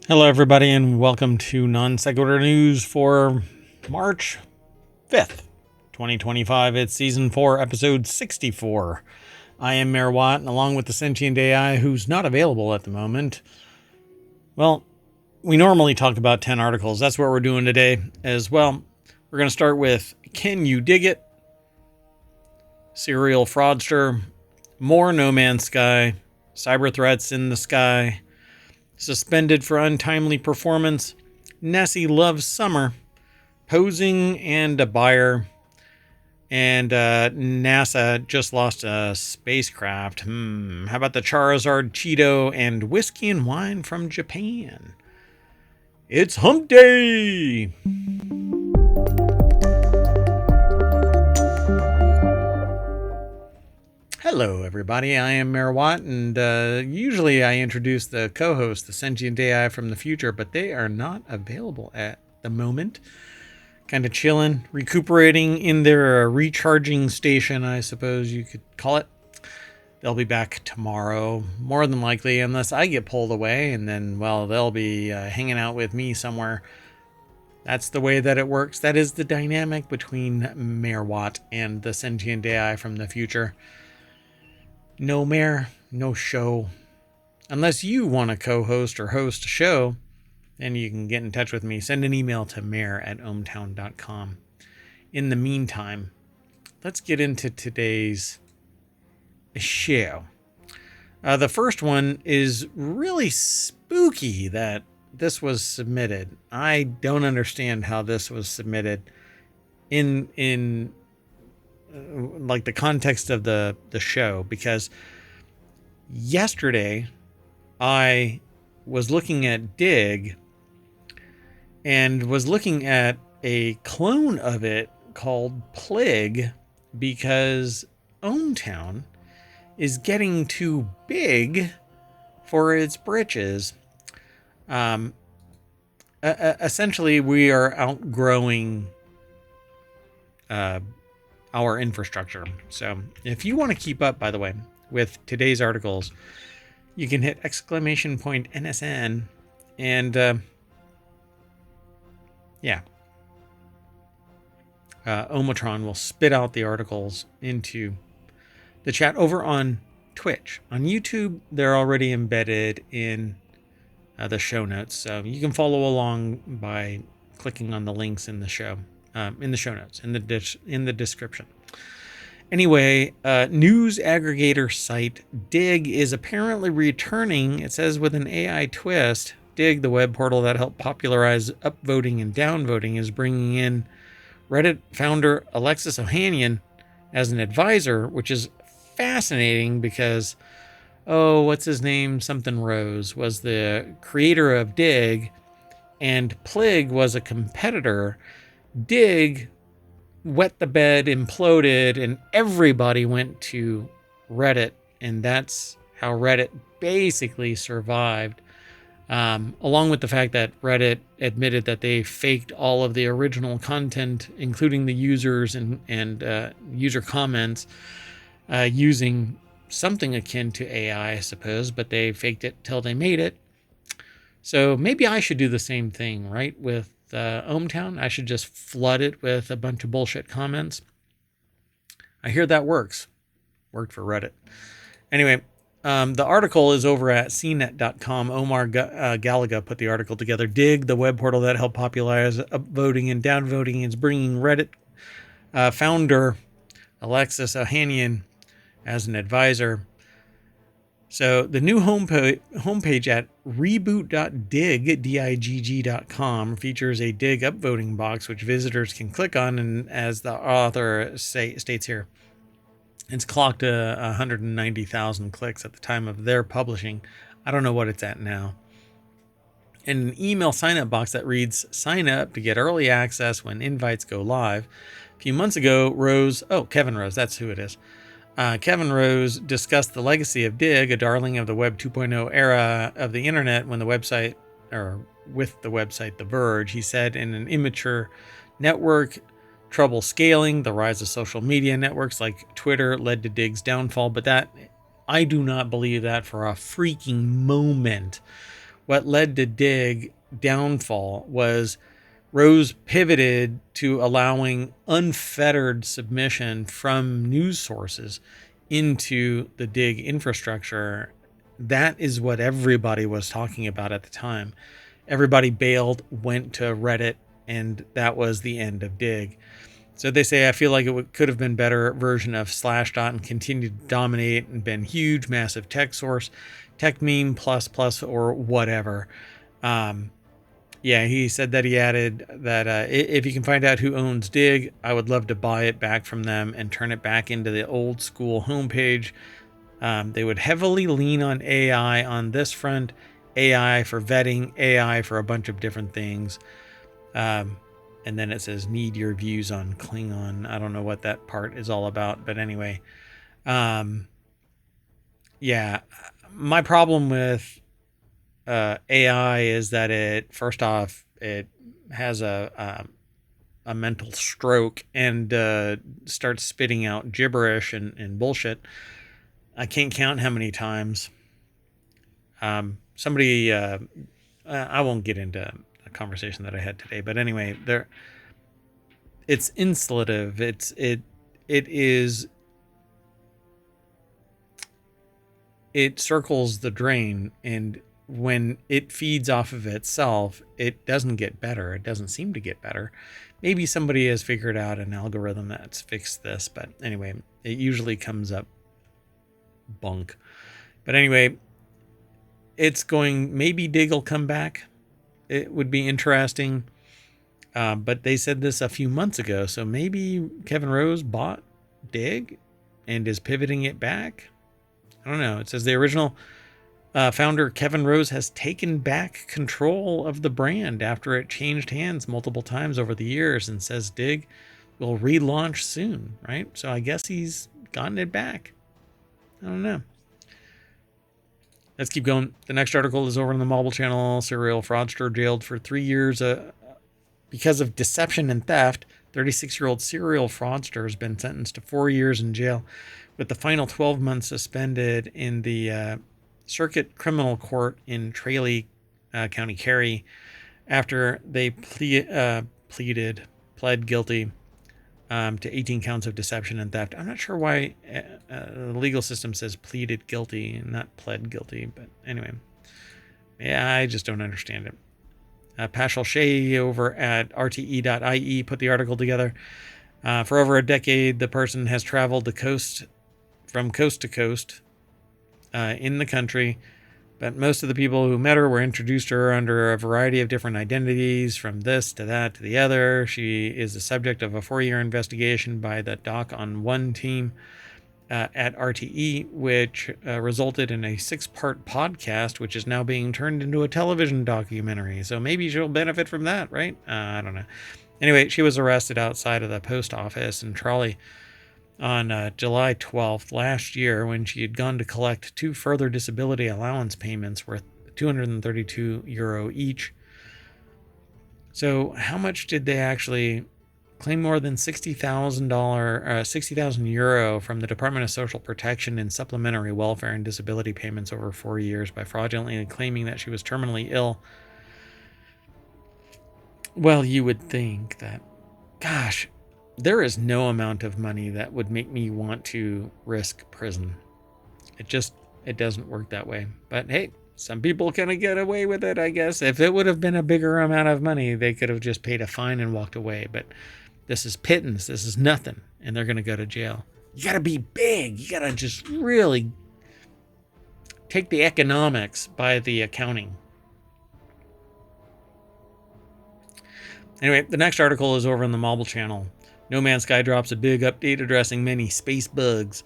Hello, everybody, and welcome to Non Sequitur News for March 5th, 2025. It's Season 4, Episode 64. I am Mayor Watt, and along with the sentient AI who's not available at the moment, well, we normally talk about 10 articles. That's what we're doing today as well. We're going to start with Can You Dig It? Serial Fraudster, more No Man's Sky, Cyberthreats in the Sky, suspended for untimely performance, Nessie loves summer, posing and a buyer, and NASA just lost a spacecraft. How about the Charizard Cheeto and Whisky and Wine from Japan? It's Hump Day! Hello, everybody. I am Mayor Watt, and usually I introduce the co-host, the sentient AI from the future, but they are not available at the moment. Kind of chilling, recuperating in their recharging station, I suppose you could call it. They'll be back tomorrow, more than likely, unless I get pulled away, and then, well, they'll be hanging out with me somewhere. That's the way that it works. That is the dynamic between Mayor Watt and the sentient AI from the future. No mayor, no show. Unless you want to co-host or host a show, then you can get in touch with me. Send an email to mayor@ohmtown.com. In the meantime, let's get into today's show. The first one is really spooky that this was submitted. I don't understand how this was submitted in like the context of the show, because yesterday I was looking at Digg and was looking at a clone of it called Plig, because ohmTown is getting too big for its britches. Essentially, we are outgrowing our infrastructure. So if you want to keep up, by the way, with today's articles, you can hit !NSN and Omatron will spit out the articles into the chat over on Twitch. On YouTube, they're already embedded in the show notes, so you can follow along by clicking on the links in the show. In the show notes, in the description. Anyway, news aggregator site Digg is apparently returning, it says, with an AI twist. Digg, the web portal that helped popularize upvoting and downvoting, is bringing in Reddit founder Alexis Ohanian as an advisor, which is fascinating because, what's his name? Something Rose was the creator of Digg, and Plig was a competitor. Digg wet the bed, imploded, and everybody went to Reddit, and that's how Reddit basically survived, along with the fact that Reddit admitted that they faked all of the original content, including the users and user comments, using something akin to AI, I suppose, but they faked it till they made it. So maybe I should do the same thing, right, with ohmTown. I should just flood it with a bunch of bullshit comments. I hear that works. Worked for Reddit. Anyway, the article is over at cnet.com. Omar Galaga put the article together. Digg, the web portal that helped popularize upvoting and downvoting, is bringing Reddit founder Alexis Ohanian as an advisor. So the new homepage at reboot.digg.com features a Digg upvoting box, which visitors can click on, and as the author states here, it's clocked 190,000 clicks at the time of their publishing. I don't know what it's at now. And an email sign-up box that reads, "Sign up to get early access when invites go live." A few months ago, Kevin Rose, that's who it is. Kevin Rose discussed the legacy of Digg, a darling of the Web 2.0 era of the internet, with the website The Verge. He said, in an immature network, trouble scaling, the rise of social media networks like Twitter led to Digg's downfall. But that, I do not believe that for a freaking moment. what led to Digg downfall was Rose pivoted to allowing unfettered submission from news sources into the Digg infrastructure. That is what everybody was talking about at the time. Everybody bailed, went to Reddit, and that was the end of Digg. So they say, I feel like it could have been better version of Slashdot and continued to dominate and been huge, massive tech source, tech meme plus, or whatever. Yeah, he said that he added that if you can find out who owns Digg, I would love to buy it back from them and turn it back into the old school homepage. They would heavily lean on AI on this front, AI for vetting, AI for a bunch of different things. And then it says, need your views on Klingon. I don't know what that part is all about, but anyway. Yeah, my problem with AI is that it, first off, it has a mental stroke and starts spitting out gibberish and bullshit. I can't count how many times somebody, I won't get into a conversation that I had today, but anyway, it's insulative. It circles the drain, and when it feeds off of itself, it doesn't get better. It doesn't seem to get better. Maybe somebody has figured out an algorithm that's fixed this, but anyway, it usually comes up bunk. But anyway, maybe Digg will come back. It would be interesting. But they said this a few months ago, so maybe Kevin Rose bought Digg and is pivoting it back. I don't know. It says the original founder, Kevin Rose, has taken back control of the brand after it changed hands multiple times over the years, and says Digg will relaunch soon, right? So I guess he's gotten it back. I don't know. Let's keep going. The next article is over on the Mobile Channel. Serial fraudster jailed for 3 years because of deception and theft. 36-year-old serial fraudster has been sentenced to 4 years in jail, with the final 12 months suspended in the Circuit Criminal Court in Tralee County, Kerry, after they pled guilty to 18 counts of deception and theft. I'm not sure why the legal system says pleaded guilty and not pled guilty, but anyway. Yeah, I just don't understand it. Paschal Shea over at RTE.ie put the article together. For over a decade, the person has traveled from coast to coast in the country, but most of the people who met her were introduced to her under a variety of different identities, from this to that to the other. She is the subject of a 4-year investigation by the Doc on One team at RTE, which resulted in a 6-part podcast, which is now being turned into a television documentary. So maybe she'll benefit from that, right? I don't know. Anyway, she was arrested outside of the post office in Tralee on July 12th last year, when she had gone to collect 2 further disability allowance payments worth €232 each. So how much did they actually claim? More than €60,000 from the Department of Social Protection in supplementary welfare and disability payments over 4 years by fraudulently claiming that she was terminally ill. Well, you would think that, gosh, there is no amount of money that would make me want to risk prison. It doesn't work that way. But hey, some people kind of get away with it, I guess. If it would have been a bigger amount of money, they could have just paid a fine and walked away. But this is pittance. This is nothing. And they're going to go to jail. You got to be big. You got to just really take the economics by the accounting. Anyway, the next article is over on the Mobile Channel. No Man's Sky drops a big update addressing many space bugs.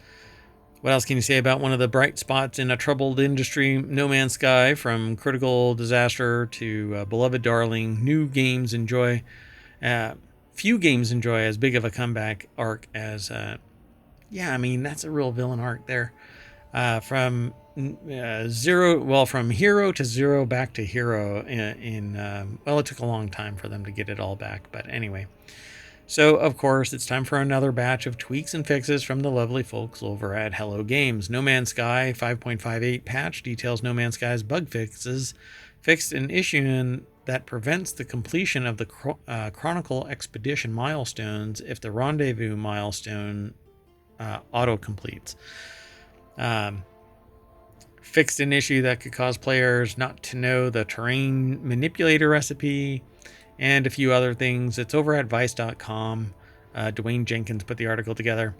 What else can you say about one of the bright spots in a troubled industry? No Man's Sky, from critical disaster to beloved darling. Few games enjoy as big of a comeback arc as that's a real villain arc there. From hero to zero back to hero it took a long time for them to get it all back, but anyway. So, of course, it's time for another batch of tweaks and fixes from the lovely folks over at Hello Games. No Man's Sky 5.58 patch details No Man's Sky's bug fixes fixed an issue that prevents the completion of the Chronicle Expedition milestones if the Rendezvous milestone auto-completes. Fixed an issue that could cause players not to know the terrain manipulator recipe, and a few other things. It's over at vice.com. Dwayne Jenkins put the article together.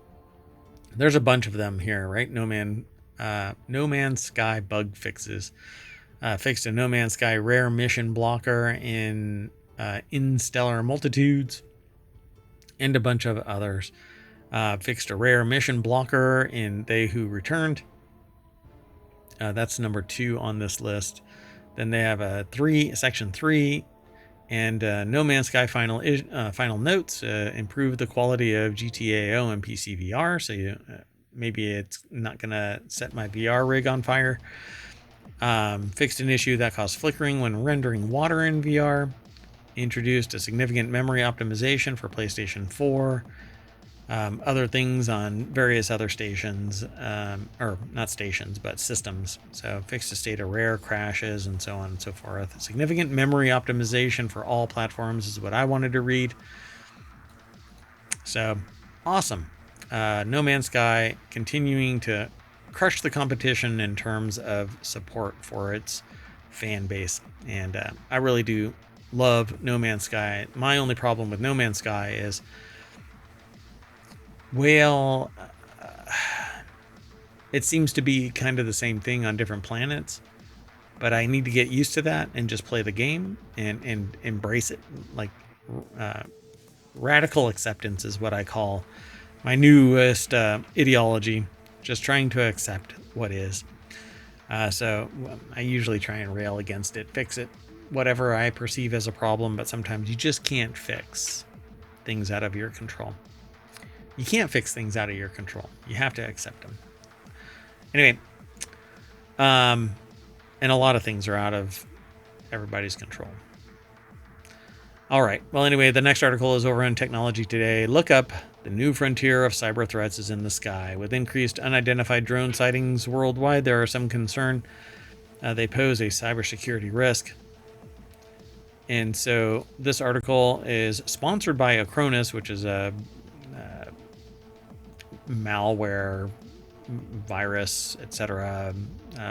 There's a bunch of them here, right? No Man's Sky bug fixes. Fixed a No Man's Sky rare mission blocker in Stellar Multitudes, and a bunch of others. Fixed a rare mission blocker in They Who Returned. That's number 2 on this list. Then they have section 3, and No Man's Sky final notes. Improve the quality of GTAO and PC VR. So maybe it's not gonna set my VR rig on fire. Fixed an issue that caused flickering when rendering water in VR. Introduced a significant memory optimization for PlayStation 4. Other things on various other stations, or not stations, but systems. So fixed a state of rare crashes and so on and so forth. Significant memory optimization for all platforms is what I wanted to read. So awesome. No Man's Sky continuing to crush the competition in terms of support for its fan base. And I really do love No Man's Sky. My only problem with No Man's Sky is, well, it seems to be kind of the same thing on different planets, but I need to get used to that and just play the game and embrace it. Like radical acceptance is what I call my newest ideology, just trying to accept what is. So I usually try and rail against it, fix it, whatever I perceive as a problem, but sometimes you just can't fix things out of your control. You can't fix things out of your control. You have to accept them. Anyway, and a lot of things are out of everybody's control. All right. Well, anyway, the next article is over on Technology Today. Look up: the new frontier of cyber threats is in the sky. With increased unidentified drone sightings worldwide, there are some concern they pose a cybersecurity risk. And so this article is sponsored by Acronis, which is a malware, virus, etc.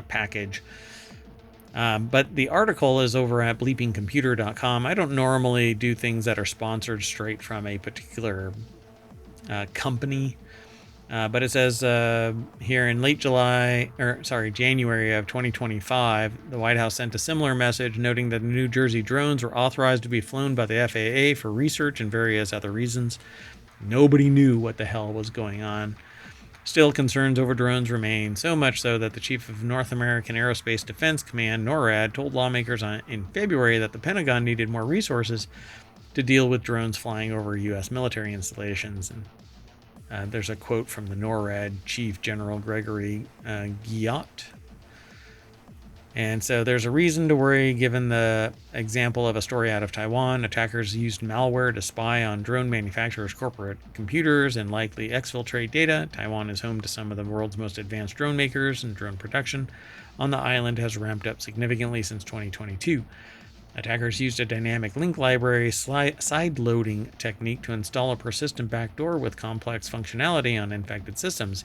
Package. But the article is over at bleepingcomputer.com. I don't normally do things that are sponsored straight from a particular company. But it says here in January of 2025, the White House sent a similar message noting that the New Jersey drones were authorized to be flown by the FAA for research and various other reasons. Nobody knew what the hell was going on. Still, concerns over drones remain, so much so that the chief of North American Aerospace Defense Command, NORAD, told lawmakers in February that the Pentagon needed more resources to deal with drones flying over U.S. military installations. And there's a quote from the NORAD Chief General Gregory Guillotte. And so there's a reason to worry, given the example of a story out of Taiwan. Attackers used malware to spy on drone manufacturers' corporate computers and likely exfiltrate data. Taiwan is home to some of the world's most advanced drone makers, and drone production on the island has ramped up significantly since 2022. Attackers used a dynamic link library side-loading technique to install a persistent backdoor with complex functionality on infected systems.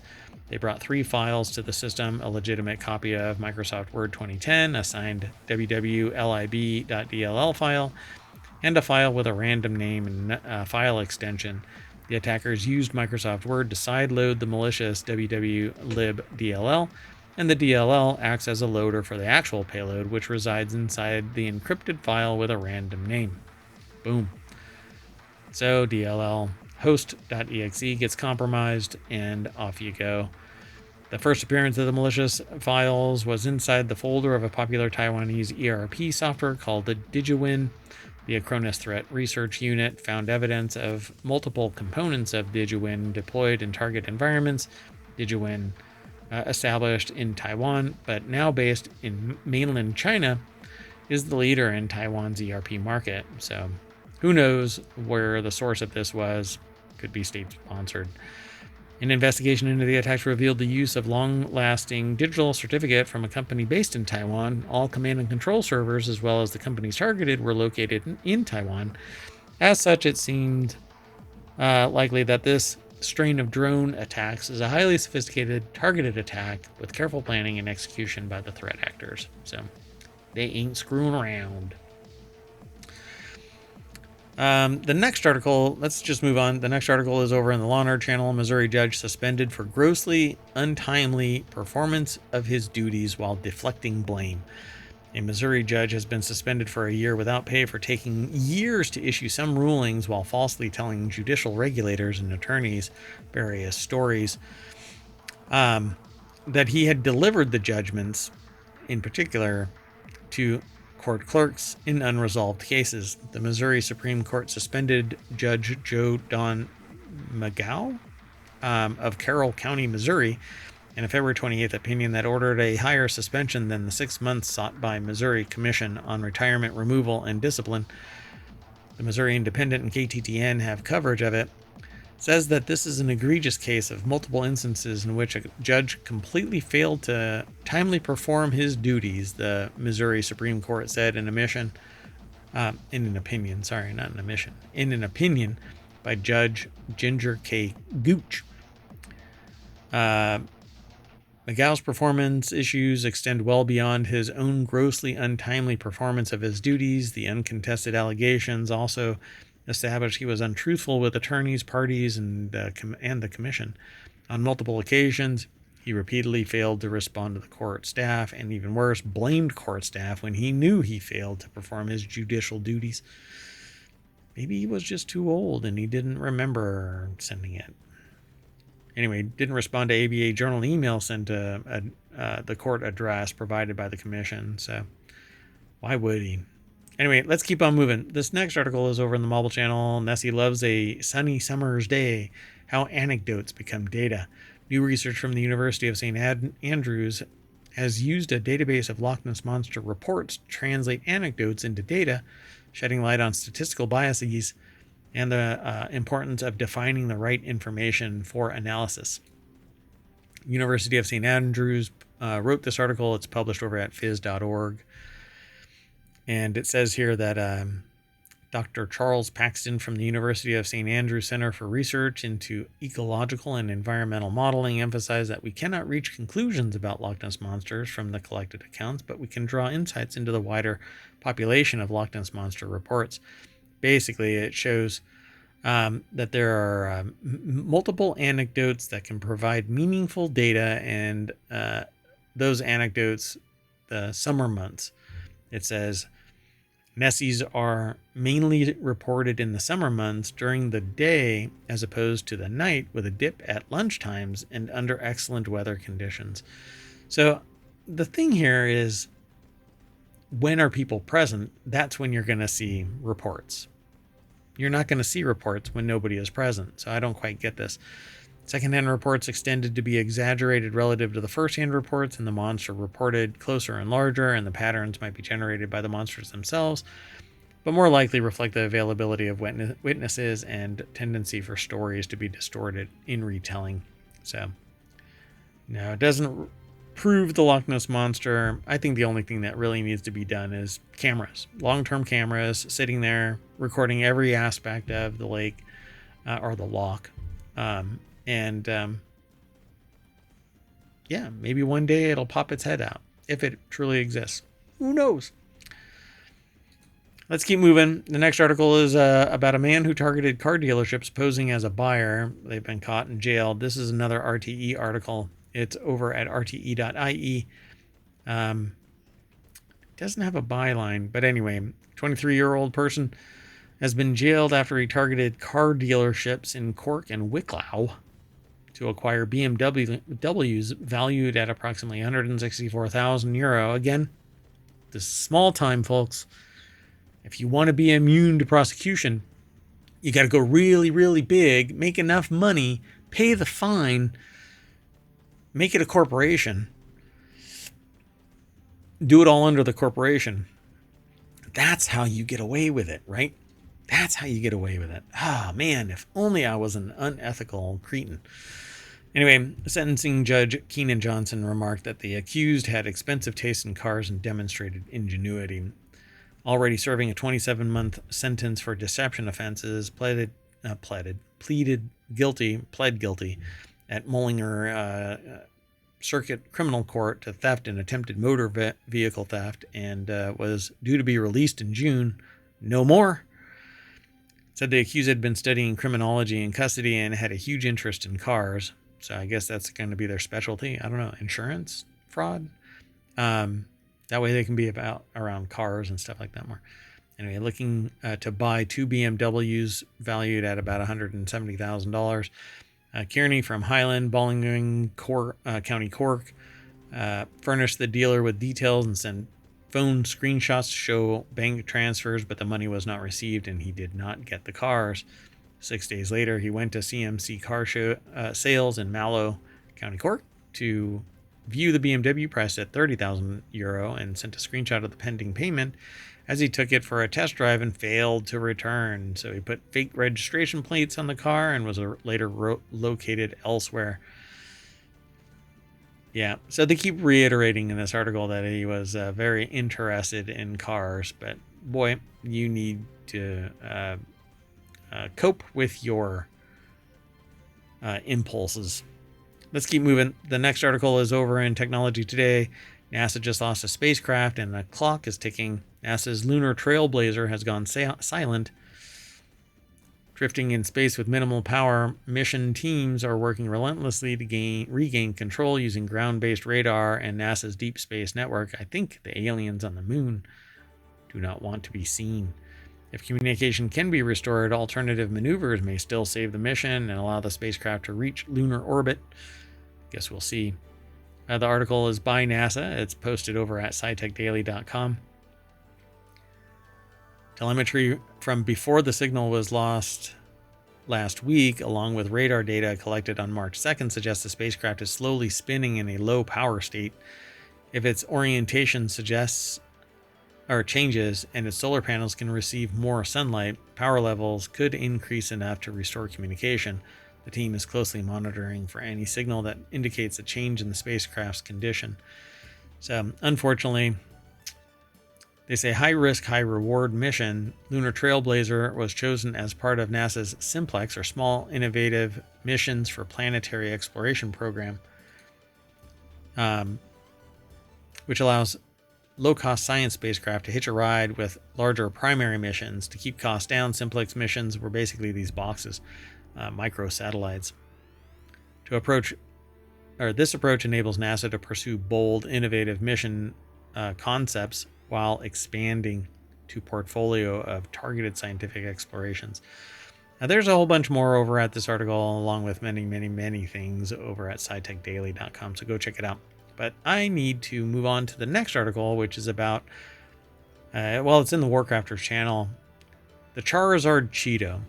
They brought 3 files to the system: a legitimate copy of Microsoft Word 2010, a signed www.lib.dll file, and a file with a random name and file extension. The attackers used Microsoft Word to sideload the malicious www.lib.dll, and the DLL acts as a loader for the actual payload, which resides inside the encrypted file with a random name. Boom. So DLL host.exe gets compromised, and off you go. The first appearance of the malicious files was inside the folder of a popular Taiwanese ERP software called the DigiWin. The Acronis Threat Research Unit found evidence of multiple components of DigiWin deployed in target environments. DigiWin, established in Taiwan but now based in mainland China, is the leader in Taiwan's ERP market. So who knows where the source of this was? Could be state sponsored. An investigation into the attacks revealed the use of long-lasting digital certificate from a company based in Taiwan. All command and control servers, as well as the companies targeted, were located in Taiwan. As such, it seemed likely that this strain of drone attacks is a highly sophisticated, targeted attack with careful planning and execution by the threat actors. So they ain't screwing around. The next article, let's just move on. The next article is over in the Law and Order channel. Missouri judge suspended for grossly untimely performance of his duties while deflecting blame. A Missouri judge has been suspended for a year without pay for taking years to issue some rulings while falsely telling judicial regulators and attorneys various stories that he had delivered the judgments, in particular, to court clerks in unresolved cases. The Missouri Supreme Court suspended Judge Joe Don McGow of Carroll County, Missouri, in a February 28th opinion that ordered a higher suspension than the 6 months sought by Missouri Commission on Retirement Removal and Discipline. The Missouri Independent and KTTN have coverage of it. Says that this is an egregious case of multiple instances in which a judge completely failed to timely perform his duties, the Missouri Supreme Court said in an opinion by Judge Ginger K. Gooch. McGow's performance issues extend well beyond his own grossly untimely performance of his duties. The uncontested allegations also established he was untruthful with attorneys, parties, and the commission. On multiple occasions, he repeatedly failed to respond to the court staff, and even worse, blamed court staff when he knew he failed to perform his judicial duties. Maybe he was just too old and he didn't remember sending it. Anyway, didn't respond to ABA Journal email sent to the court address provided by the commission. So why would he? Anyway, let's keep on moving. This next article is over in the Marble channel. Nessie loves a sunny summer's day. How anecdotes become data. New research from the University of St. Andrews has used a database of Loch Ness Monster reports to translate anecdotes into data, shedding light on statistical biases and the importance of defining the right information for analysis. University of St. Andrews wrote this article. It's published over at phys.org. And it says here that Dr. Charles Paxton from the University of St. Andrews Center for Research into Ecological and Environmental Modeling emphasized that we cannot reach conclusions about Loch Ness monsters from the collected accounts, but we can draw insights into the wider population of Loch Ness monster reports. Basically, it shows that there are multiple anecdotes that can provide meaningful data, and those anecdotes, the summer months, it says, Nessies are mainly reported in the summer months during the day as opposed to the night, with a dip at lunchtimes and under excellent weather conditions. So the thing here is, when are people present? That's when you're going to see reports. You're not going to see reports when nobody is present. So I don't quite get this. Secondhand reports extended to be exaggerated relative to the first-hand reports, and the monster reported closer and larger, and the patterns might be generated by the monsters themselves, but more likely reflect the availability of witnesses and tendency for stories to be distorted in retelling. So, no, it doesn't prove the Loch Ness monster. I think the only thing that really needs to be done is cameras, long-term cameras, sitting there, recording every aspect of the lake or the loch. Yeah, maybe one day it'll pop its head out, if it truly exists. Who knows? Let's keep moving. The next article is about a man who targeted car dealerships posing as a buyer. They've been caught and jailed. This is another RTE article. It's over at rte.ie. Doesn't have a byline, but anyway, 23-year-old person has been jailed after he targeted car dealerships in Cork and Wicklow to acquire BMWs valued at approximately €164,000. Again, this is small time, folks. If you want to be immune to prosecution, you got to go really, really big, make enough money, pay the fine, make it a corporation, do it all under the corporation. That's how you get away with it, right? That's how you get away with it. Ah, man, if only I was an unethical cretin. Anyway, sentencing judge Keenan Johnson remarked that the accused had expensive taste in cars and demonstrated ingenuity. Already serving a 27-month sentence for deception offenses, pled guilty at Mullinger Circuit Criminal Court to theft and attempted motor vehicle theft, and was due to be released in June. No more. Said the accused had been studying criminology in custody and had a huge interest in cars. So I guess that's going to be their specialty. I don't know, insurance fraud. That way they can be around cars and stuff like that more. Anyway, looking to buy 2 BMWs valued at about $170,000. Kearney from Highland, Ballingring, County Cork, furnished the dealer with details and sent phone screenshots to show bank transfers, but the money was not received and he did not get the cars. 6 days later, he went to CMC Car Show Sales in Mallow, County Cork, to view the BMW priced at €30,000 and sent a screenshot of the pending payment as he took it for a test drive and failed to return. So he put fake registration plates on the car and was later located elsewhere. Yeah, so they keep reiterating in this article that he was very interested in cars, but boy, you need to cope with your impulses. Let's keep moving. The next article is over in Technology Today. NASA just lost a spacecraft and the clock is ticking. NASA's lunar trailblazer has gone silent. Drifting in space with minimal power, mission teams are working relentlessly to regain control using ground-based radar and NASA's Deep Space Network. I think the aliens on the moon do not want to be seen. If communication can be restored, alternative maneuvers may still save the mission and allow the spacecraft to reach lunar orbit. Guess we'll see. The article is by NASA. It's posted over at scitechdaily.com. Telemetry from before the signal was lost last week, along with radar data collected on March 2nd, suggests the spacecraft is slowly spinning in a low power state. If its orientation changes and its solar panels can receive more sunlight, power levels could increase enough to restore communication. The team is closely monitoring for any signal that indicates a change in the spacecraft's condition. So, unfortunately, they say high-risk, high-reward mission. Lunar Trailblazer was chosen as part of NASA's Simplex, or Small Innovative Missions for Planetary Exploration program, which allows low-cost science spacecraft to hitch a ride with larger primary missions. To keep costs down, Simplex missions were basically these boxes, microsatellites. This approach enables NASA to pursue bold, innovative mission concepts while expanding to portfolio of targeted scientific explorations. Now, there's a whole bunch more over at this article, along with many, many, many things over at scitechdaily.com, so go check it out. But I need to move on to the next article, which is about, it's in the WarCrafters channel, the Charizard Cheeto.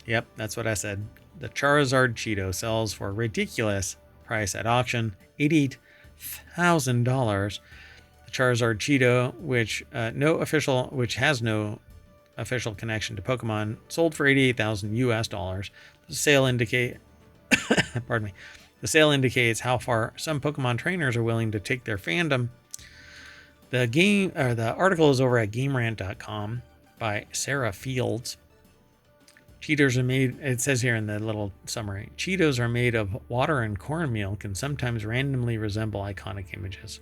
Yep, that's what I said. The Charizard Cheeto sells for a ridiculous price at auction, $88,000. The Charizard Cheeto, which has no official connection to Pokemon, sold for $88,000. The sale indicates how far some Pokemon trainers are willing to take their fandom. The article is over at GameRant.com by Sarah Fields. Cheetos are made, it says here in the little summary, Cheetos are made of water and cornmeal, can sometimes randomly resemble iconic images.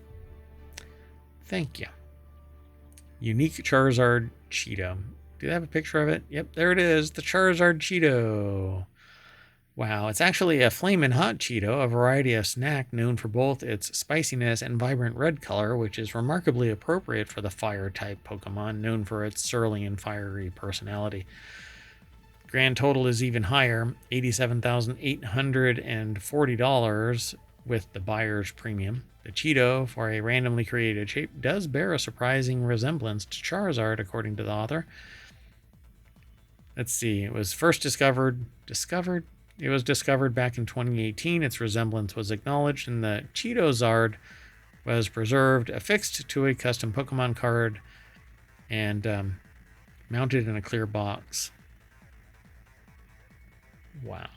Thank you. Unique Charizard Cheeto. Do they have a picture of it? Yep, there it is. The Charizard Cheeto. Wow, it's actually a flamin' hot Cheeto, a variety of snack known for both its spiciness and vibrant red color, which is remarkably appropriate for the fire-type Pokemon, known for its surly and fiery personality. Grand total is even higher, $87,840 with the buyer's premium. The Cheeto, for a randomly created shape, does bear a surprising resemblance to Charizard, according to the author. Let's see, it was first discovered? It was discovered back in 2018. Its resemblance was acknowledged, and the Cheetozard was preserved, affixed to a custom Pokemon card, and mounted in a clear box. Wow.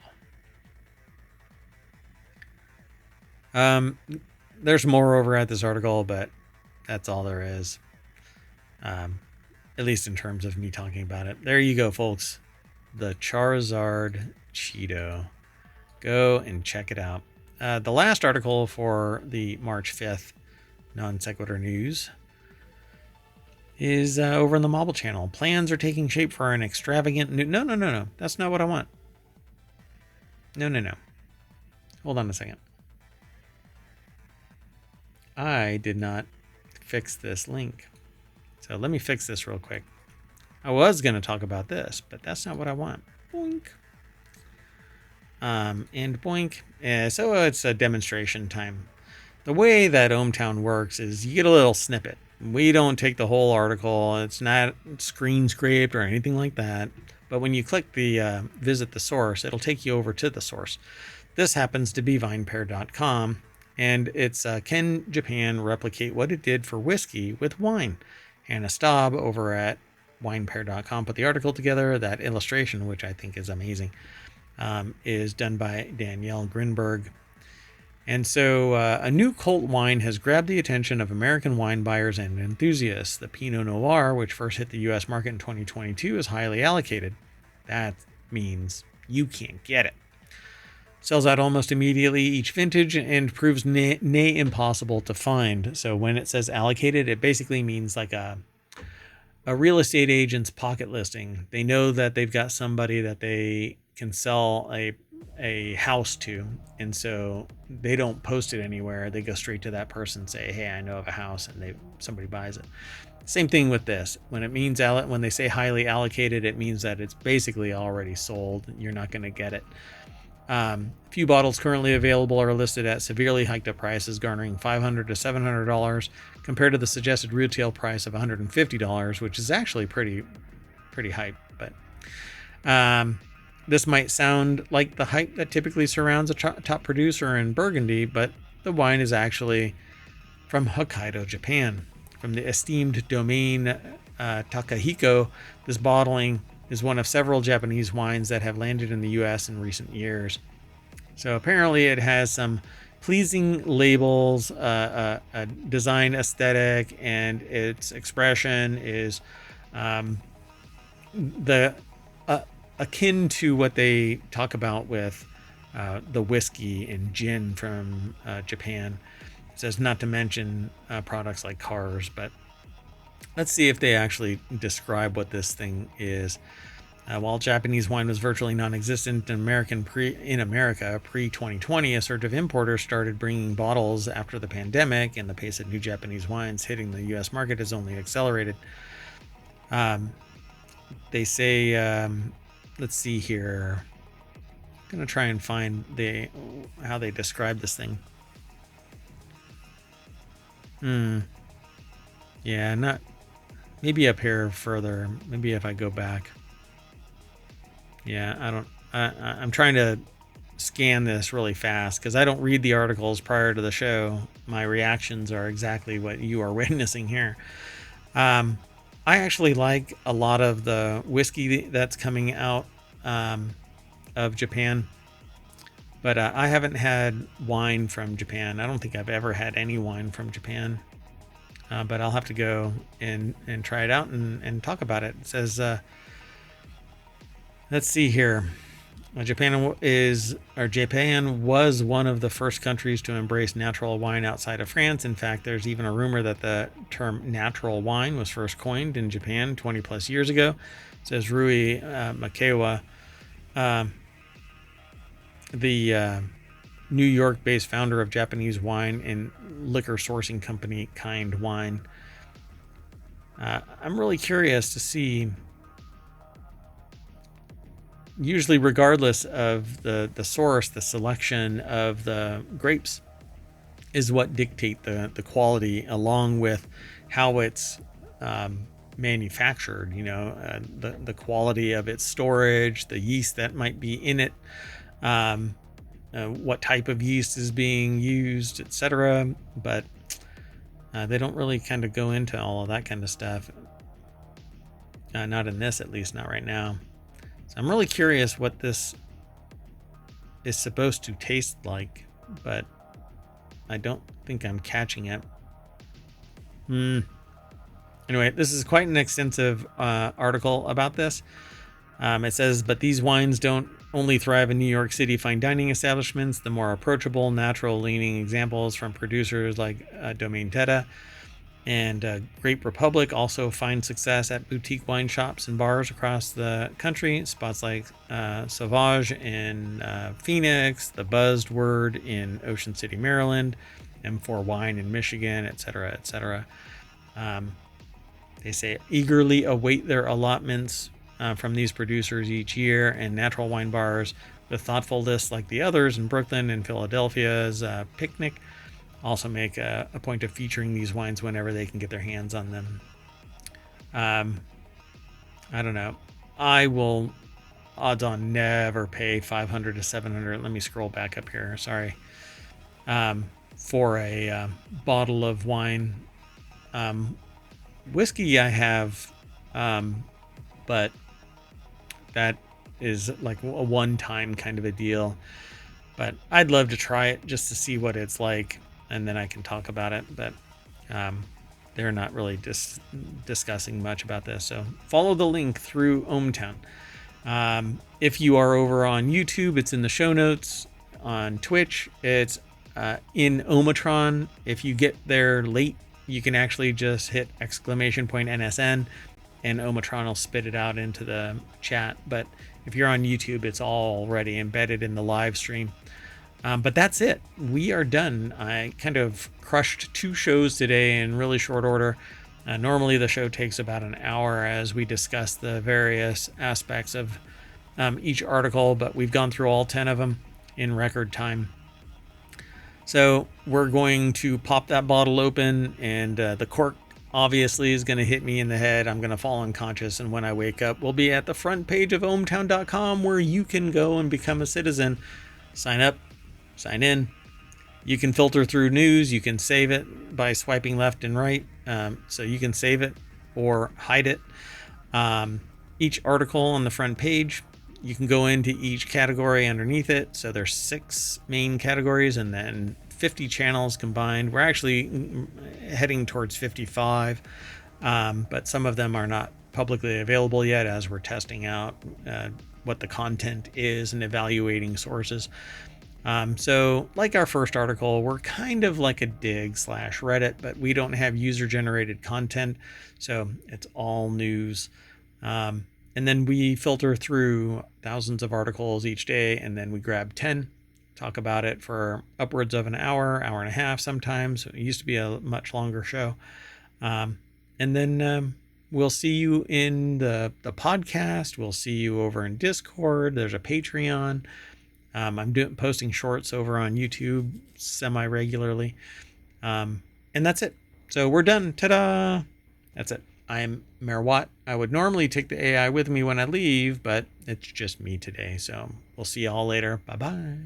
There's more over at this article, but that's all there is. At least in terms of me talking about it. There you go, folks. The Charizard Cheeto. Go and check it out. The last article for the March 5th Non Sequitur news is over on the Mobile channel. Plans are taking shape for an extravagant new... No. That's not what I want. No. Hold on a second. I did not fix this link. So let me fix this real quick. I was going to talk about this, but that's not what I want. Boink. And boink. So it's a demonstration time. The way that ohmTown works is you get a little snippet. We don't take the whole article. It's not screen scraped or anything like that. But when you click the visit the source, it'll take you over to the source. This happens to be vinepair.com, and it's Can Japan replicate what it did for whiskey with wine? Hannah Staub over at winepair.com put the article together. That illustration, which I think is amazing, is done by Danielle Grinberg. And so a new cult wine has grabbed the attention of American wine buyers and enthusiasts. The Pinot Noir, which first hit the U.S. market in 2022, is highly allocated. That means you can't get it. Sells out almost immediately each vintage and proves nay impossible to find. So when it says allocated, it basically means like a real estate agent's pocket listing. They know that they've got somebody that they can sell a house to, and so they don't post it anywhere. They go straight to that person and say, hey, I know of a house, and somebody buys it. Same thing with this. When it means when they say highly allocated, it means that it's basically already sold. You're not going to get it. Few bottles currently available are listed at severely hiked up prices, garnering $500 to $700 compared to the suggested retail price of $150, which is actually pretty hype. But this might sound like the hype that typically surrounds a top producer in Burgundy, but the wine is actually from Hokkaido, Japan. From the esteemed domain Takahiko, this bottling is one of several Japanese wines that have landed in the U.S. in recent years. So apparently it has some pleasing labels, a design aesthetic, and its expression is akin to what they talk about with the whiskey and gin from Japan. It says not to mention products like cars, but let's see if they actually describe what this thing is. While Japanese wine was virtually non-existent in America pre-2020, a surge of importers started bringing bottles after the pandemic, and the pace of new Japanese wines hitting the U.S. market has only accelerated. They say, let's see here. I'm going to try and find how they describe this thing. Yeah, not... Maybe up here further. Maybe if I go back. Yeah, I'm trying to scan this really fast because I don't read the articles prior to the show. My reactions are exactly what you are witnessing here. I actually like a lot of the whiskey that's coming out of Japan. But I haven't had wine from Japan. I don't think I've ever had any wine from Japan. But I'll have to go and try it out and talk about it. It says, let's see here. Japan was one of the first countries to embrace natural wine outside of France. In fact, there's even a rumor that the term natural wine was first coined in Japan 20 plus years ago. It says Rui Makewa, the New York-based founder of Japanese wine and liquor sourcing company Kind Wine. I'm really curious to see, usually regardless of the source, the selection of the grapes is what dictate the quality, along with how it's manufactured, the quality of its storage, the yeast that might be in it, what type of yeast is being used, etc. But they don't really kind of go into all of that kind of stuff. Not in this, at least not right now. So I'm really curious what this is supposed to taste like, but I don't think I'm catching it. Anyway, this is quite an extensive article about this. It says, but these wines don't only thrive in New York City fine dining establishments. The more approachable, natural-leaning examples from producers like Domaine Teta and Grape Republic also find success at boutique wine shops and bars across the country. Spots like Sauvage in Phoenix, The Buzzed Word in Ocean City, Maryland, M4 Wine in Michigan, etc., etc. They say eagerly await their allotments from these producers each year, and natural wine bars with thoughtful lists like the others in Brooklyn and Philadelphia's Picnic also make a point of featuring these wines whenever they can get their hands on them. I don't know. I will odds on never pay $500 to $700. Let me scroll back up here. Sorry. For a bottle of wine. Whiskey I have, but that is like a one-time kind of a deal. But I'd love to try it just to see what it's like, and then I can talk about it. But they're not really discussing much about this. So follow the link through ohmTown. If you are over on YouTube, it's in the show notes. On Twitch, it's in Omatron. If you get there late, you can actually just hit !NSN and Omatron will spit it out into the chat. But if you're on YouTube, it's already embedded in the live stream. But that's it. We are done. I kind of crushed 2 shows today in really short order. Normally the show takes about an hour as we discuss the various aspects of each article, but we've gone through all 10 of them in record time. So we're going to pop that bottle open, and the cork obviously is going to hit me in the head. I'm going to fall unconscious, and when I wake up, we'll be at the front page of ohmtown.com, where you can go and become a citizen. Sign up, sign in. You can filter through news. You can save it by swiping left and right. So you can save it or hide it. Each article on the front page, you can go into each category underneath it. So there's 6 main categories and then 50 channels combined. We're actually heading towards 55, but some of them are not publicly available yet as we're testing out what the content is and evaluating sources. So like our first article, we're kind of like a Digg/Reddit, but we don't have user-generated content, so it's all news. And then we filter through thousands of articles each day, and then we grab 10, talk about it for upwards of an hour, hour and a half sometimes. It used to be a much longer show. And then we'll see you in the podcast. We'll see you over in Discord. There's a Patreon. I'm posting shorts over on YouTube semi-regularly. And that's it. So we're done. Ta-da! That's it. I'm Mayor Watt. I would normally take the AI with me when I leave, but it's just me today. So we'll see y'all later. Bye-bye.